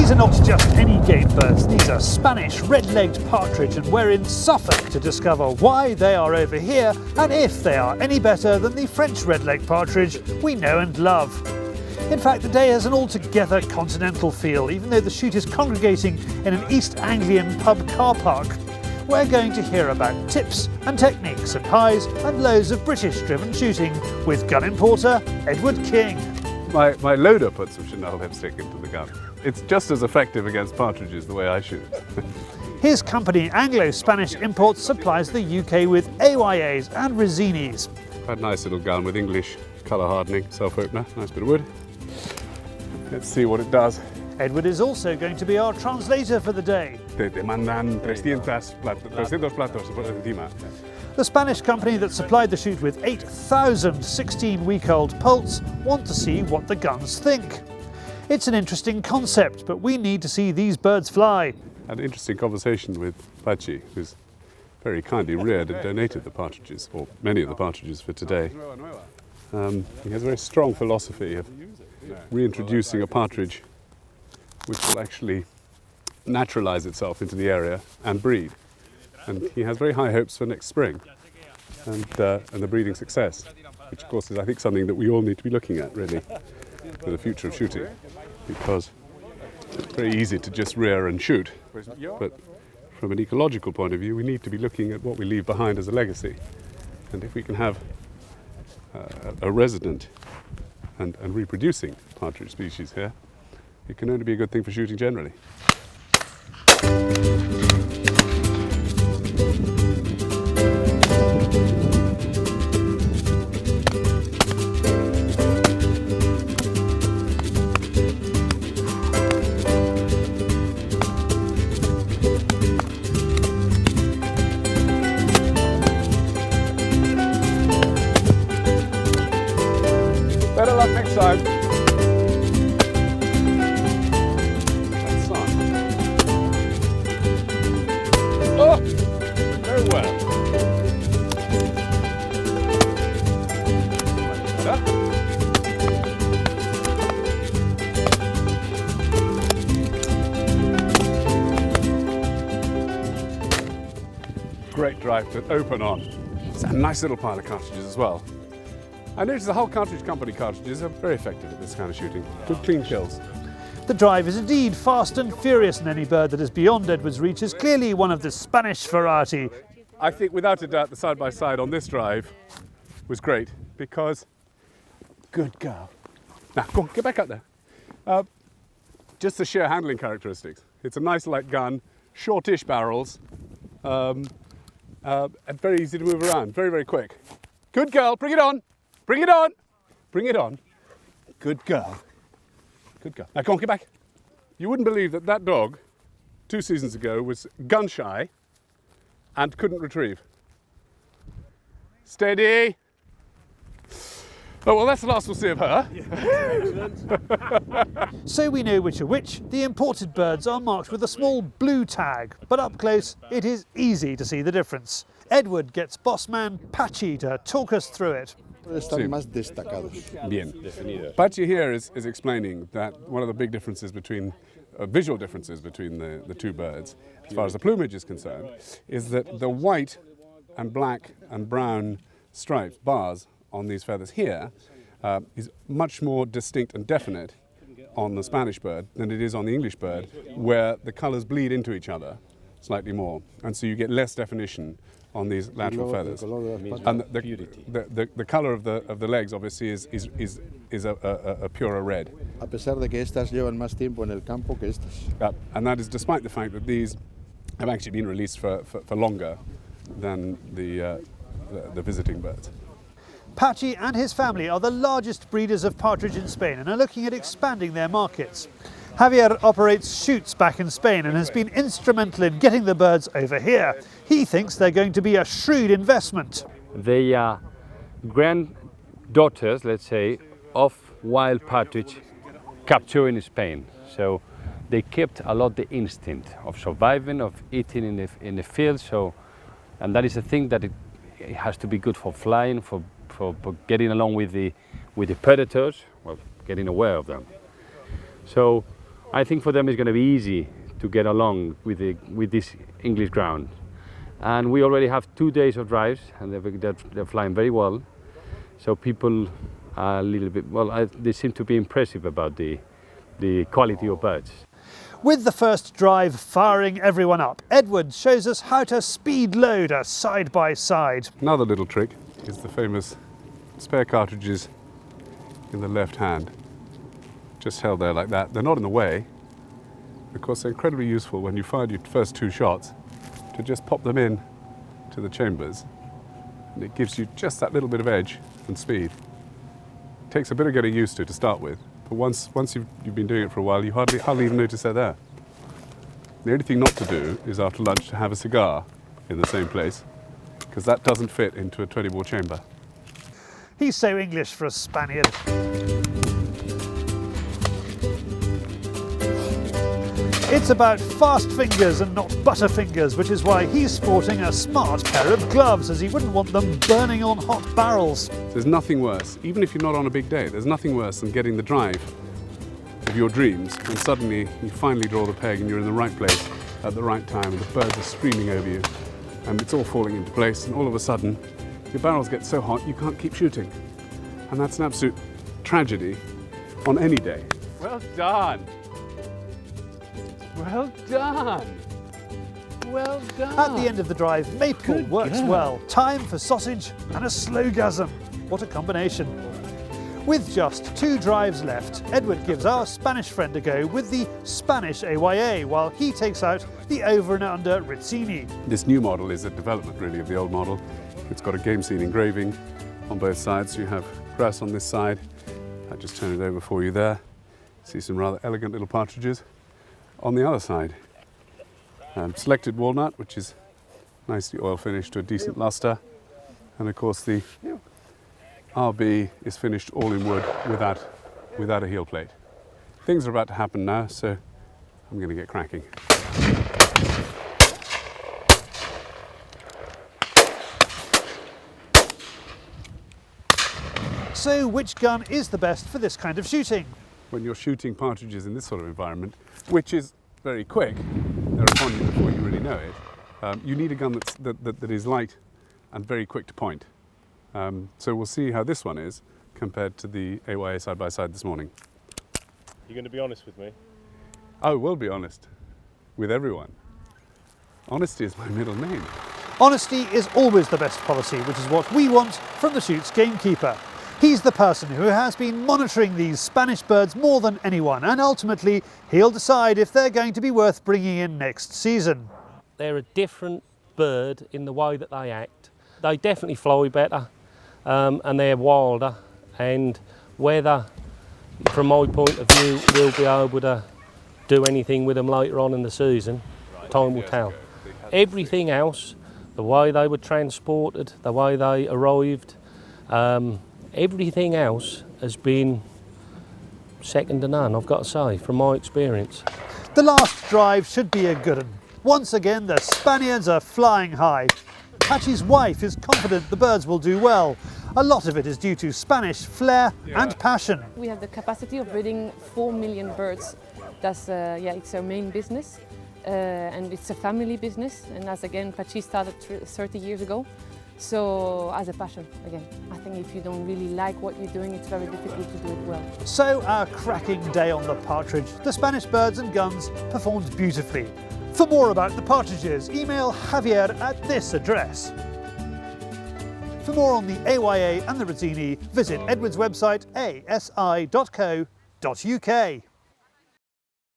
These are not just any game birds, these are Spanish red-legged partridge, and we're in Suffolk to discover why they are over here and if they are any better than the French red-legged partridge we know and love. In fact, the day has an altogether continental feel, even though the shoot is congregating in an East Anglian pub car park. We're going to hear about tips and techniques and highs and lows of British-driven shooting with gun importer Edward King. My loader puts some Chanel lipstick into the gun. It's just as effective against partridges the way I shoot. His company Anglo Spanish Importers supplies the UK with AYAs and Rizzinis. A nice little gun with English colour hardening, self-opener, nice bit of wood. Let's see what it does. Edward is also going to be our translator for the day. Te mandan 300 platos por encima. The Spanish company that supplied the shoot with 8,000 16-week-old poults want to see what the guns think. It's an interesting concept, but we need to see these birds fly. Had an interesting conversation with Partridge, who's very kindly reared and donated the partridges, or many of the partridges for today. He has a very strong philosophy of reintroducing a partridge which will actually naturalise itself into the area and breed. And he has very high hopes for next spring and the breeding success, which of course is, I think, something that we all need to be looking at really for the future of shooting, because it's very easy to just rear and shoot, but from an ecological point of view we need to be looking at what we leave behind as a legacy. And if we can have a resident and reproducing partridge species here, it can only be a good thing for shooting generally. Better luck next time. That's nice. Oh, very well. Better. Great drive to open on. It's a nice little pile of cartridges as well. I noticed the whole Partridge company cartridges are very effective at this kind of shooting. Good clean kills. The drive is indeed fast and furious, and any bird that is beyond Edward's reach is clearly one of the Spanish variety. I think without a doubt the side-by-side on this drive was great because, good girl. Now, go on, get back up there. Just the sheer handling characteristics. It's a nice light gun, shortish barrels, and very easy to move around, very, very quick. Good girl, bring it on. Bring it on! Bring it on. Good girl. Good girl. Now, come on, get back. You wouldn't believe that that dog, 2 seasons ago, was gun shy and couldn't retrieve. Steady. Oh, well, that's the last we'll see of her. So we know which are which. The imported birds are marked with a small blue tag, but up close it is easy to see the difference. Edward gets boss man Patchy to talk us through it. Están más destacados. Bien. Partridge here is explaining that one of the big differences between, visual differences between the two birds, as far as the plumage is concerned, is that the white and black and brown stripes, bars on these feathers here, is much more distinct and definite on the Spanish bird than it is on the English bird, where the colours bleed into each other slightly more, and so you get less definition on these lateral feathers. And the colour of the legs obviously is a purer red. A pesar de que estas llevan más tiempo en el campo que estas. And that is despite the fact that these have actually been released for longer than the visiting birds. Patchy and his family are the largest breeders of partridge in Spain and are looking at expanding their markets. Javier operates shoots back in Spain and has been instrumental in getting the birds over here. He thinks they're going to be a shrewd investment. They are granddaughters, let's say, of wild partridge captured in Spain. So they kept a lot the instinct of surviving, of eating in the field. So, and that is a thing that it has to be good for flying, for getting along with the predators, well, getting aware of them. So I think for them it's going to be easy to get along with this English ground. And we already have 2 days of drives, and they're flying very well. So people are a little bit, they seem to be impressive about the quality of birds. With the first drive firing everyone up, Edward shows us how to speed load a side-by-side. Another little trick is the famous spare cartridges in the left hand. Just held there like that. They're not in the way. Of course, they're incredibly useful when you fired your first 2 shots to just pop them in to the chambers. And it gives you just that little bit of edge and speed. It takes a bit of getting used to start with, but once you've been doing it for a while, you hardly even notice they're there. The only thing not to do is after lunch to have a cigar in the same place, because that doesn't fit into a 20-bore chamber. He's so English for a Spaniard. It's about fast fingers and not butterfingers, which is why he's sporting a smart pair of gloves, as he wouldn't want them burning on hot barrels. There's nothing worse, even if you're not on a big day, there's nothing worse than getting the drive of your dreams when suddenly you finally draw the peg and you're in the right place at the right time and the birds are screaming over you and it's all falling into place, and all of a sudden your barrels get so hot you can't keep shooting. And that's an absolute tragedy on any day. Well done! Well done! Well done! At the end of the drive, maple works well. Time for sausage and a slowgasm. What a combination. With just 2 drives left, Edward gives our Spanish friend a go with the Spanish AYA, while he takes out the over and under Rizzini. This new model is a development really of the old model. It's got a game scene engraving on both sides. You have grass on this side. I'll just turn it over for you there. See some rather elegant little partridges. On the other side, selected walnut, which is nicely oil finished to a decent luster, and of course the RB is finished all in wood without a heel plate. Things are about to happen now, so I'm going to get cracking. So which gun is the best for this kind of shooting? When you're shooting partridges in this sort of environment, which is very quick, they're upon you before you really know it, you need a gun that is light and very quick to point. So we'll see how this one is compared to the AYA side-by-side this morning. You're going to be honest with me? I will be honest with everyone. Honesty is my middle name. Honesty is always the best policy, which is what we want from the shoot's gamekeeper. He's the person who has been monitoring these Spanish birds more than anyone, and ultimately he'll decide if they're going to be worth bringing in next season. They're a different bird in the way that they act. They definitely fly better, and they're wilder, and whether, from my point of view, we'll be able to do anything with them later on in the season, time will tell. Everything else, the way they were transported, the way they arrived, everything else has been second to none, I've got to say, from my experience. The last drive should be a good one. Once again, the Spaniards are flying high. Patchy's wife is confident the birds will do well. A lot of it is due to Spanish flair and passion. We have the capacity of breeding 4 million birds. That's it's our main business, and it's a family business. And as again, Patchy started 30 years ago. So, as a passion, again, I think if you don't really like what you're doing, it's very difficult to do it well. So, our cracking day on the Partridge, the Spanish birds and guns performed beautifully. For more about the partridges, email Javier at this address. For more on the AYA and the Rizzini, visit Edward's website asi.co.uk.